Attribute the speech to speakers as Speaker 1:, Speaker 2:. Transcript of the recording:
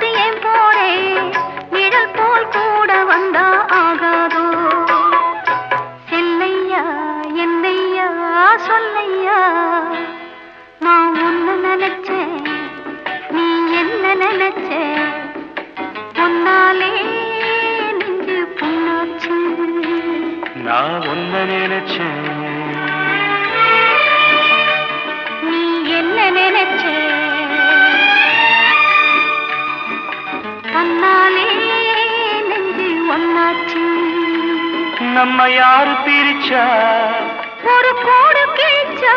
Speaker 1: சுத்தி ஏன் போறே நிழல் போல் கூட வந்தா ஆகாதோ செல்லையா என்னையா சொல்லையா நான் உன்ன நினைச்சேன் நீ என்ன நினைச்ச பொன்னாலே நெஞ்சு புண்ணாச்சு
Speaker 2: நான் உன்ன நினைச்சேன்
Speaker 1: நீ என்ன நினைச்ச தன்னாலே நெஞ்சு ஒன்னாச்சு
Speaker 2: நம்ம யாரு பிரிச்சா
Speaker 1: ஒரு கோடு கிழிச்சா